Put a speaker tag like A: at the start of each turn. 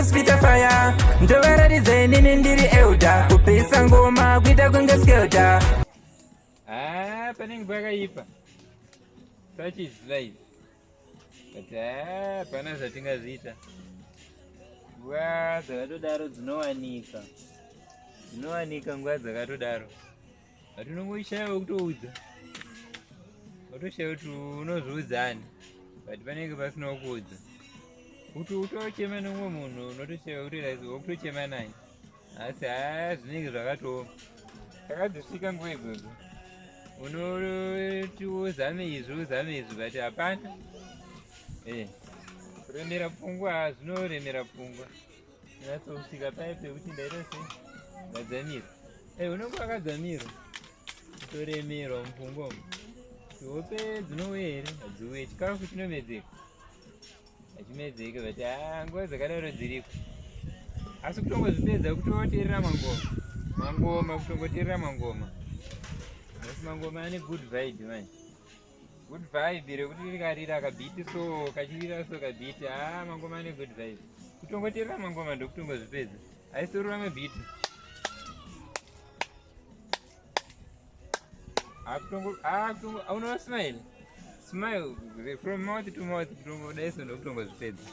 A: spita fire. Ndovaratidza inini ndiri elder. Kupisa ngoma kuita kunge skelter.
B: Panenge pakaipa. Such is life. But pana zvatingaziita. Nguva dzakatodaro dzinowanika nguva dzakatodaro. Hatinongoishayiwa kutoudza. Watoshayiwa kuti unozviudzani. But panenge pasinawo kuudza. Kuti utochema nomumwe munhu unotoshayiwa kuti wakutochema naye. Asi zvinenge zvakatooma. Takadzisvika nguva idzodzo. Unoti uzame izvi but hapana. Kuremera pfungwa zvinoremera pfungwa. Natsosvika paya pekuti ndaita sei? Ndadzamira. Unenge wakadzamira. Kutoremerwa mupfungwa umu. Hope dzinouya here? Hadziuye. Chikafu chinomedzeka. Hachimedzeki but nguva dzakadaro dziriko. Asi kutongozvipedza kutoteerera mangoma kutongoteerera mangoma. Asi mangoma ane good vibe manje. Good vibe rekuti rikarira kabhiti so kachirira so kabhiti mangoma ane good vibe. Kutongoteerera mangoma ndokutongozvipedza. Aisoro mabhiti. Uno smile from mouth to mouth kutongodaiso ndokutongozvipedza.